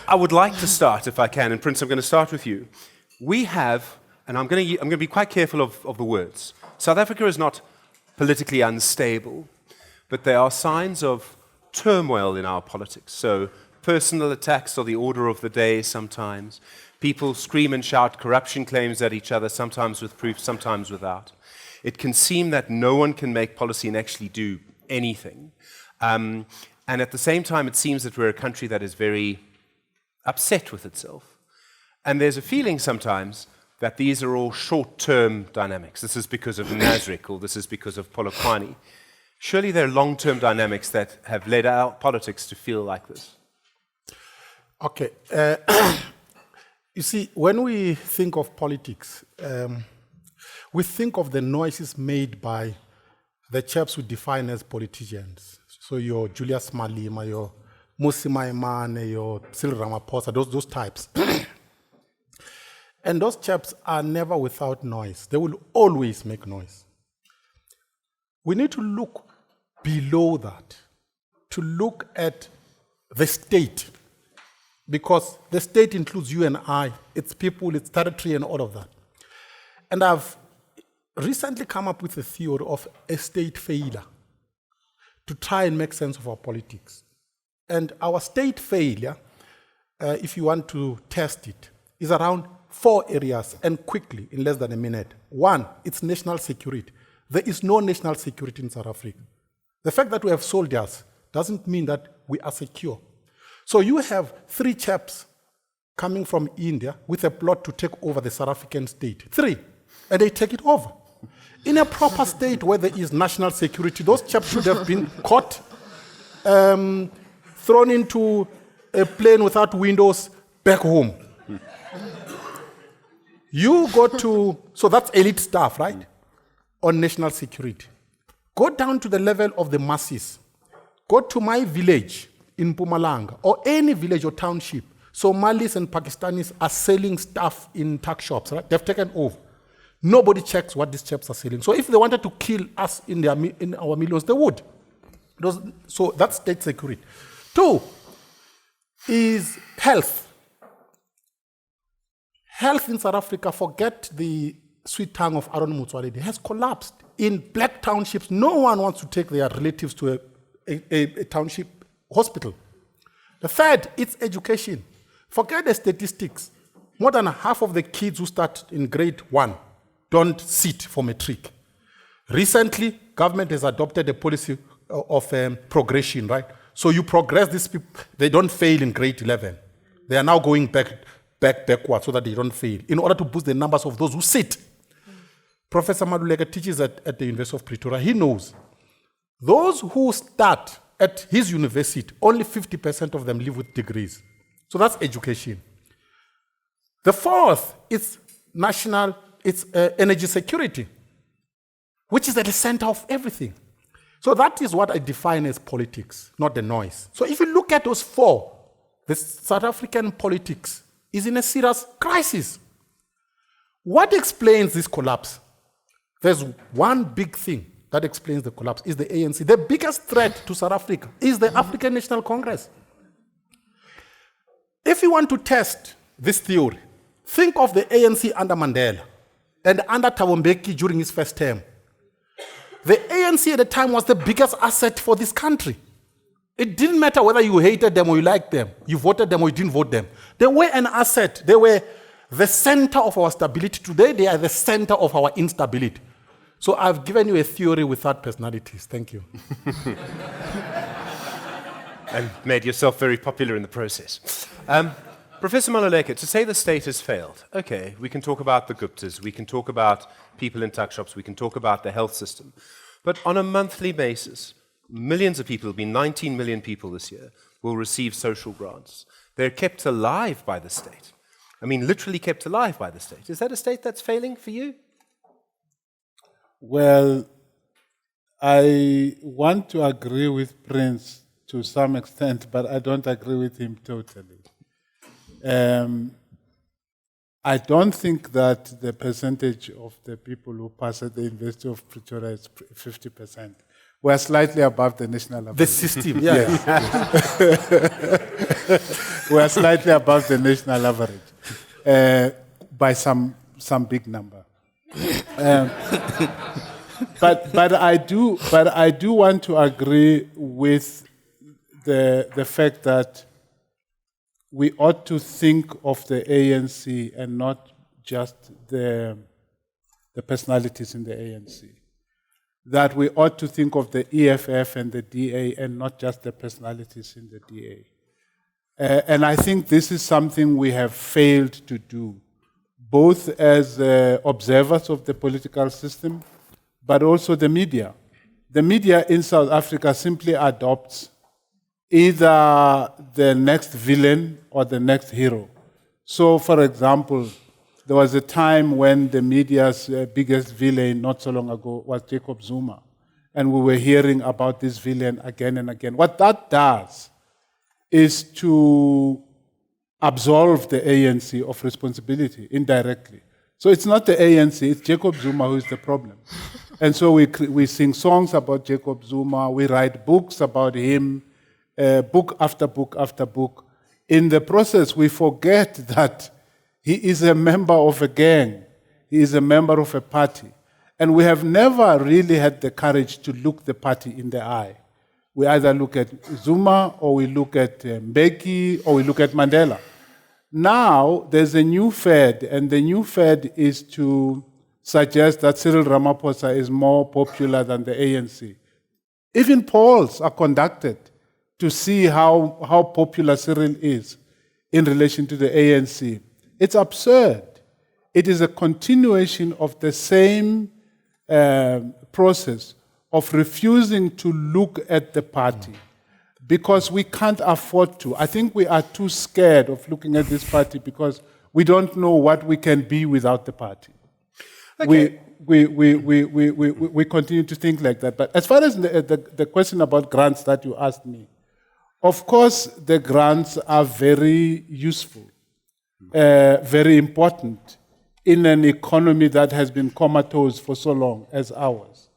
I would like to start, if I can, and Prince, I'm going to start with you. We have, and I'm going to be quite careful of the words. South Africa is not politically unstable, but there are signs of turmoil in our politics. So personal attacks are the order of the day sometimes. People scream and shout corruption claims at each other, sometimes with proof, sometimes without. It can seem that no one can make policy and actually do anything. And at the same time, it seems that we're a country that is very upset with itself. And there's a feeling sometimes that these are all short-term dynamics. This is because of Nasrik, or this is because of Polokwane. Surely there are long-term dynamics that have led our politics to feel like this. Okay. You see, when we think of politics, we think of the noises made by the chaps who define as politicians. So your Julius Malema, your Mmusi Maimane, your Cyril Ramaphosa, those types. And those chaps are never without noise. They will always make noise. We need to look below that, to look at the state, because the state includes you and I, its people, its territory, and all of that. And I've recently come up with a theory of a state failure to try and make sense of our politics. And our state failure, if you want to test it, is around 4 areas, and quickly, in less than a minute. 1, it's national security. There is no national security in South Africa. The fact that we have soldiers doesn't mean that we are secure. So you have 3 chaps coming from India with a plot to take over the South African state. 3, and they take it over. In a proper state where there is national security, those chaps should have been caught, thrown into a plane without windows, back home. You go to, so that's elite staff, right? On national security. Go down to the level of the masses. Go to my village in Mpumalanga, or any village or township. Somalis and Pakistanis are selling stuff in tuck shops, right? They've taken over. Nobody checks what these chaps are selling. So if they wanted to kill us in our millions, they would. So that's state security. 2 is health. Health in South Africa, forget the sweet tongue of Aaron Motsoaledi, has collapsed. In black townships, no one wants to take their relatives to a township hospital. The 3rd, it's education. Forget the statistics. More than half of the kids who start in grade 1 don't sit for matric. Recently, government has adopted a policy of progression, right? So you progress these people, they don't fail in grade 11. They are now going backward so that they don't fail, in order to boost the numbers of those who sit. Professor Maluleke teaches at the University of Pretoria. He knows those who start at his university, only 50% of them leave with degrees. So that's education. The 4th is energy security, which is at the center of everything. So that is what I define as politics, not the noise. So if you look at those 4, the South African politics is in a serious crisis. What explains this collapse? There's one big thing that explains the collapse, is the ANC. The biggest threat to South Africa is the African National Congress. If you want to test this theory, think of the ANC under Mandela and under Thabo Mbeki during his first term. The ANC at the time was the biggest asset for this country. It didn't matter whether you hated them or you liked them, you voted them or you didn't vote them. They were an asset. They were the center of our stability. Today, they are the center of our instability. So I've given you a theory without personalities. Thank you. And made yourself very popular in the process. Professor Maluleke, to say the state has failed, okay, we can talk about the Grootes, we can talk about people in tuck shops, we can talk about the health system. But on a monthly basis, millions of people, 19 million people this year, will receive social grants. They're kept alive by the state. I mean, literally kept alive by the state. Is that a state that's failing for you? Well, I want to agree with Prince to some extent, but I don't agree with him totally. I don't think that the percentage of the people who pass at the University of Pretoria is 50%. We are slightly above the national The average. system, yeah. We are slightly above the national average by some big number. But I do want to agree with the fact that we ought to think of the ANC and not just the personalities in the ANC. That we ought to think of the EFF and the DA and not just the personalities in the DA. And I think this is something we have failed to do, both as observers of the political system, but also the media. The media in South Africa simply adopts either the next villain or the next hero. So, for example, there was a time when the media's biggest villain not so long ago was Jacob Zuma. And we were hearing about this villain again and again. What that does is to absolve the ANC of responsibility indirectly. So it's not the ANC, it's Jacob Zuma who is the problem. And so we sing songs about Jacob Zuma, we write books about him, book after book after book. In the process, we forget that he is a member of a gang. He is a member of a party. And we have never really had the courage to look the party in the eye. We either look at Zuma, or we look at Mbeki, or we look at Mandela. Now, there's a new fad, and the new fad is to suggest that Cyril Ramaphosa is more popular than the ANC. Even polls are conducted to see how popular Cyril is in relation to the ANC. It's absurd. It is a continuation of the same process of refusing to look at the party because we can't afford to. I think we are too scared of looking at this party because we don't know what we can be without the party. Okay. We continue to think like that. But as far as the question about grants that you asked me, of course the grants are very useful, very important in an economy that has been comatose for so long as ours.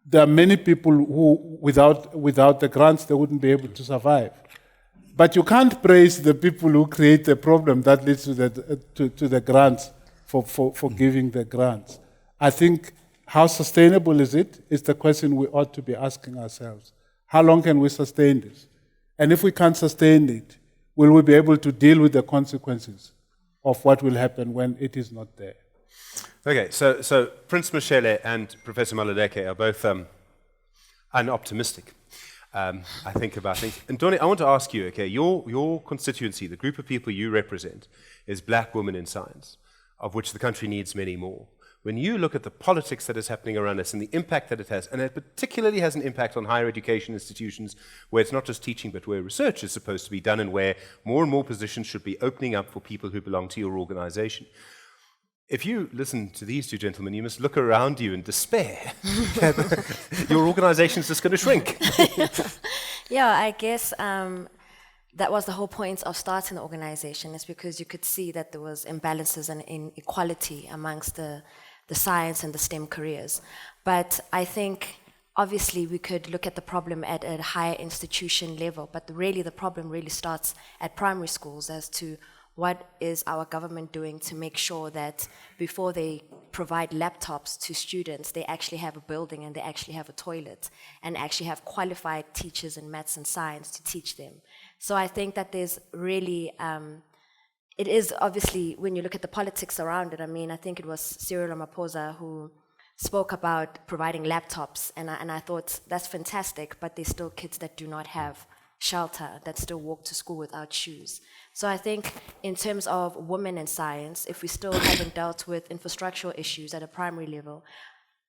There are many people who, without the grants, they wouldn't be able to survive. But you can't praise the people who create the problem that leads to the grants for giving the grants. I think how sustainable is it is the question we ought to be asking ourselves. How long can we sustain this? And if we can't sustain it, will we be able to deal with the consequences of what will happen when it is not there? Okay, so Prince Mashele and Professor Maluleke are both unoptimistic. I think about things. And Ndoni, I want to ask you, okay, your constituency, the group of people you represent, is black women in science, of which the country needs many more. When you look at the politics that is happening around us and the impact that it has, and it particularly has an impact on higher education institutions where it's not just teaching but where research is supposed to be done and where more and more positions should be opening up for people who belong to your organization. If you listen to these two gentlemen, you must look around you in despair. Your organization is just going to shrink. Yeah, I guess that was the whole point of starting the organization, is because you could see that there was imbalances and inequality amongst the science and the STEM careers. But I think obviously we could look at the problem at a higher institution level, but really the problem really starts at primary schools as to what is our government doing to make sure that before they provide laptops to students, they actually have a building and they actually have a toilet and actually have qualified teachers in maths and science to teach them. So I think that there's really, it is obviously, when you look at the politics around it, I mean, I think it was Cyril Ramaphosa who spoke about providing laptops, and I thought that's fantastic, but there's still kids that do not have shelter, that still walk to school without shoes. So I think in terms of women in science, if we still haven't dealt with infrastructural issues at a primary level,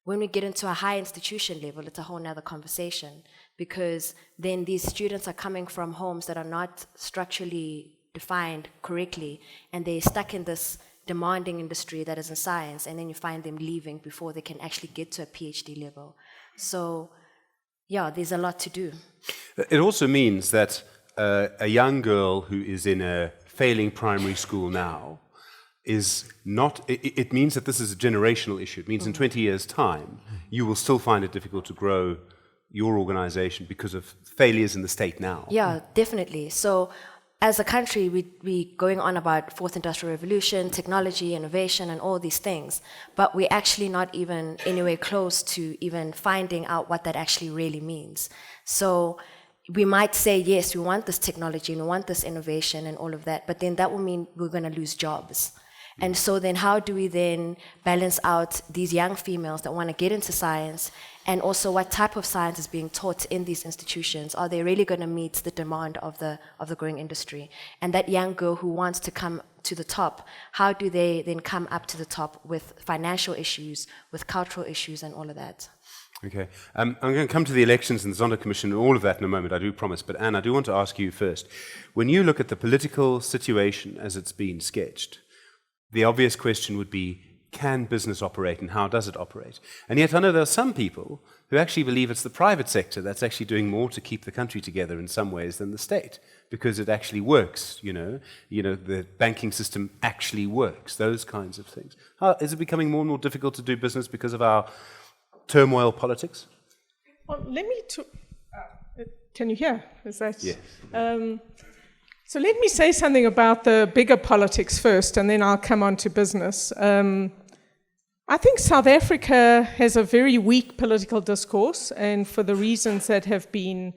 when we get into a high institution level, it's a whole nother conversation, because then these students are coming from homes that are not structurally defined correctly, and they're stuck in this demanding industry that is in science, and then you find them leaving before they can actually get to a PhD level. So yeah, there's a lot to do. It also means that a young girl who is in a failing primary school now is not, it means that this is a generational issue. It means in 20 years' time, you will still find it difficult to grow your organization because of failures in the state now? Yeah, definitely. So as a country, we going on about fourth industrial revolution, technology, innovation, and all these things, but we're actually not even anywhere close to even finding out what that actually really means. So we might say, yes, we want this technology and we want this innovation and all of that, but then that will mean we're going to lose jobs. And so then how do we then balance out these young females that want to get into science, and also what type of science is being taught in these institutions? Are they really going to meet the demand of the growing industry? And that young girl who wants to come to the top, how do they then come up to the top with financial issues, with cultural issues and all of that? Okay. I'm going to come to the elections and the Zondo Commission and all of that in a moment, I do promise. But Anne, I do want to ask you first. When you look at the political situation as it's been sketched, the obvious question would be, can business operate and how does it operate? And yet I know there are some people who actually believe it's the private sector that's actually doing more to keep the country together in some ways than the state, because it actually works, the banking system actually works, those kinds of things. Is it becoming more and more difficult to do business because of our turmoil politics? Well, let me can you hear? Is that? Yes. So let me say something about the bigger politics first, and then I'll come on to business. I think South Africa has a very weak political discourse, and for the reasons that have been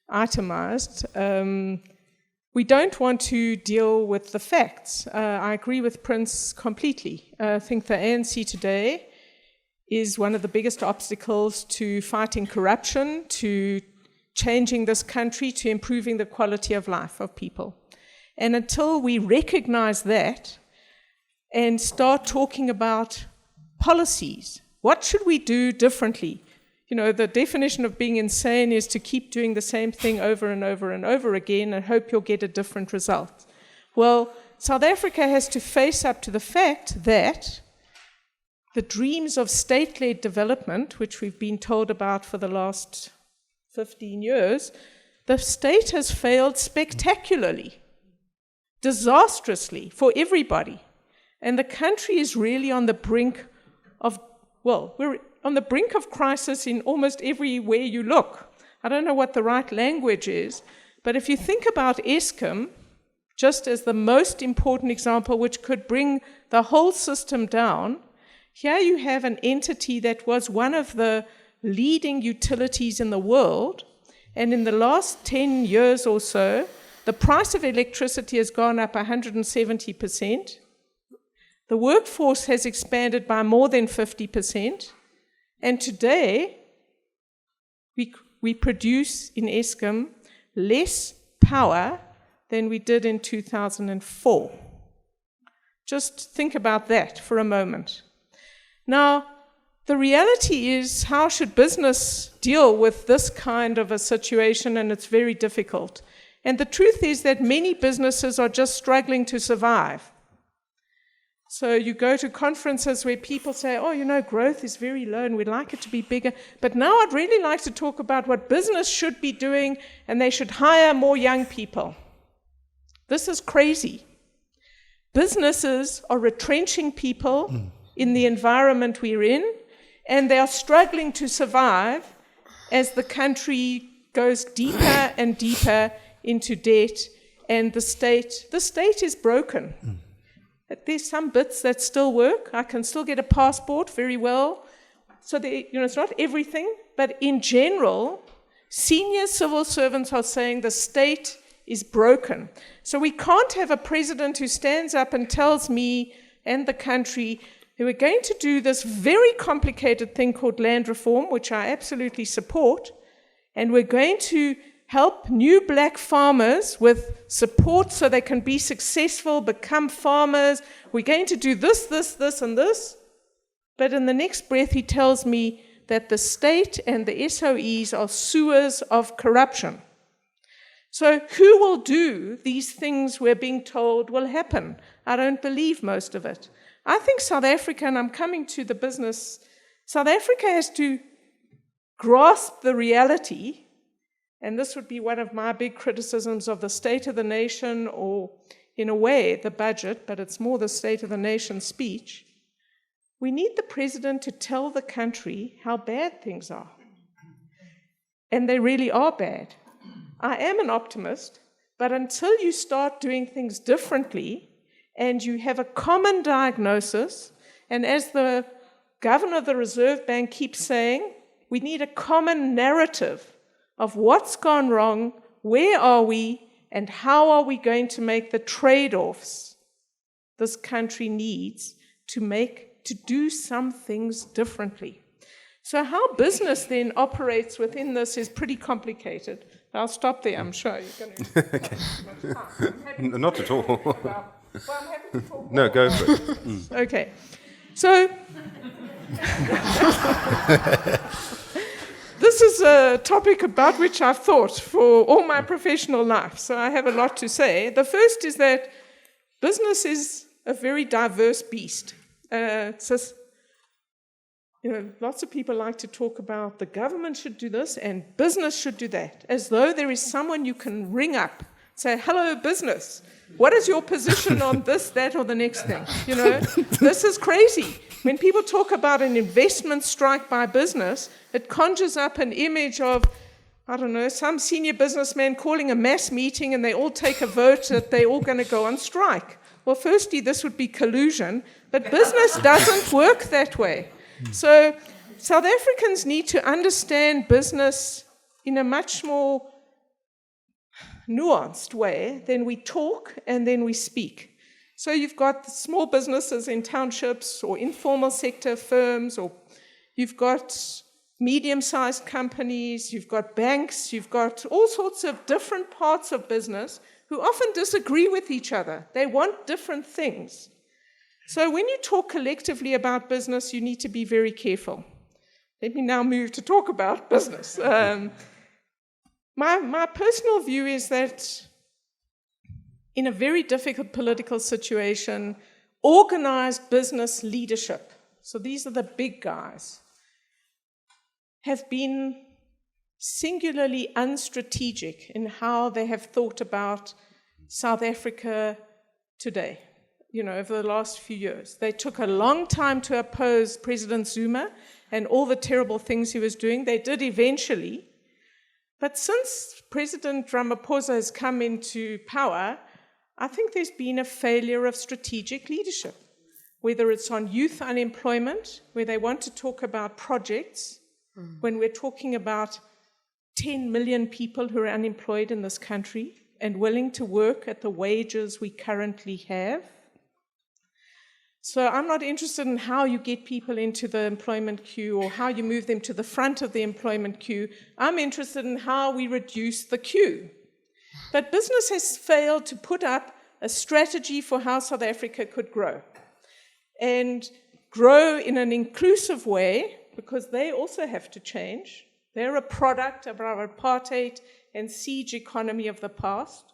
itemized, we don't want to deal with the facts. I agree with Prince completely. I think the ANC today is one of the biggest obstacles to fighting corruption, to changing this country, to improving the quality of life of people. And until we recognize that and start talking about policies, what should we do differently? The definition of being insane is to keep doing the same thing over and over and over again and hope you'll get a different result. Well, South Africa has to face up to the fact that the dreams of state-led development, which we've been told about for the last 15 years, the state has failed spectacularly, disastrously for everybody. And the country is really on the brink of, we're on the brink of crisis in almost everywhere you look. I don't know what the right language is, but if you think about Eskom, just as the most important example which could bring the whole system down, here you have an entity that was one of the leading utilities in the world, and in the last 10 years or so, the price of electricity has gone up 170%. The workforce has expanded by more than 50%, and today we produce in Eskom less power than we did in 2004. Just think about that for a moment. Now, the reality is, how should business deal with this kind of a situation? And it's very difficult. And the truth is that many businesses are just struggling to survive. So you go to conferences where people say, growth is very low and we'd like it to be bigger. But now I'd really like to talk about what business should be doing, and they should hire more young people. This is crazy. Businesses are retrenching people in the environment we're in, and they are struggling to survive as the country goes deeper and deeper into debt, and the state is broken. There's some bits that still work. I can still get a passport very well. So it's not everything, but in general, senior civil servants are saying the state is broken. So we can't have a president who stands up and tells me and the country that we're going to do this very complicated thing called land reform, which I absolutely support, and we're going to help new black farmers with support so they can be successful, become farmers. We're going to do this, this, and this. But in the next breath, he tells me that the state and the SOEs are sewers of corruption. So who will do these things we're being told will happen? I don't believe most of it. I think South Africa, and I'm coming to the business, South Africa has to grasp the reality, and this would be one of my big criticisms of the state of the nation, or in a way the budget, but it's more the state of the nation speech. We need the president to tell the country how bad things are. and they really are bad. I am an optimist, but until you start doing things differently and you have a common diagnosis, and as the governor of the Reserve Bank keeps saying, we need a common narrative of what's gone wrong, where are we, and how are we going to make the trade-offs this country needs to do some things differently. So how business then operates within this is pretty complicated. I'll stop there, I'm sure you're going to... Okay. Not at all. I'm happy to talk No, more. go for it. Okay. So... This is a topic about which I've thought for all my professional life, so I have a lot to say. The first is that business is a very diverse beast. Lots of people like to talk about the government should do this and business should do that, as though there is someone you can ring up, say, hello, business, what is your position on this, that, or the next thing? This is crazy. When people talk about an investment strike by business, it conjures up an image of, I don't know, some senior businessman calling a mass meeting and they all take a vote that they're all going to go on strike. Well, firstly, this would be collusion, but business doesn't work that way. So South Africans need to understand business in a much more nuanced way than we talk and then we speak. So you've got the small businesses in townships or informal sector firms, or you've got medium-sized companies, you've got banks, you've got all sorts of different parts of business who often disagree with each other. They want different things. So when you talk collectively about business, you need to be very careful. Let me now move to talk about business. My personal view is that in a very difficult political situation, organized business leadership, so these are the big guys, have been singularly unstrategic in how they have thought about South Africa today, over the last few years. They took a long time to oppose President Zuma and all the terrible things he was doing. They did eventually. But since President Ramaphosa has come into power, I think there's been a failure of strategic leadership, whether it's on youth unemployment, where they want to talk about projects, when we're talking about 10 million people who are unemployed in this country and willing to work at the wages we currently have. So I'm not interested in how you get people into the employment queue or how you move them to the front of the employment queue. I'm interested in how we reduce the queue. But business has failed to put up a strategy for how South Africa could grow. And grow in an inclusive way, because they also have to change. They're a product of our apartheid and siege economy of the past.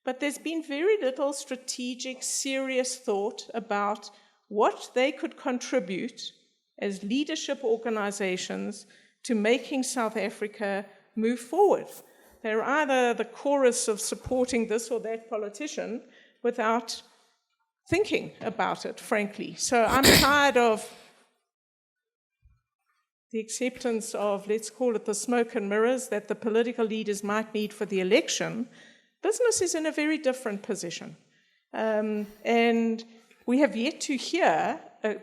But there's been very little strategic, serious thought about what they could contribute as leadership organizations to making South Africa move forward. They're either the chorus of supporting this or that politician without thinking about it, frankly. So I'm tired of the acceptance of, let's call it the smoke and mirrors, that the political leaders might need for the election. Business is in a very different position. And we have yet to hear a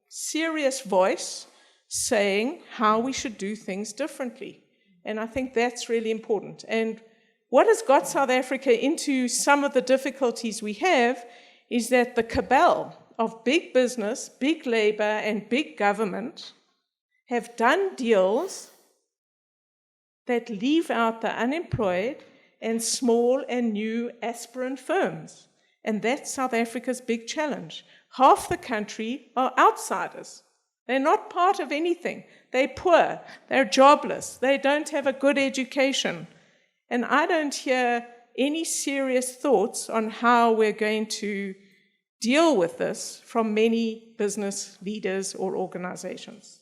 serious voice saying how we should do things differently. And I think that's really important. And what has got South Africa into some of the difficulties we have is that the cabal of big business, big labor, and big government have done deals that leave out the unemployed and small and new aspirant firms. And that's South Africa's big challenge. Half the country are outsiders. They're not part of anything. They're poor, they're jobless, they don't have a good education. And I don't hear any serious thoughts on how we're going to deal with this from many business leaders or organizations.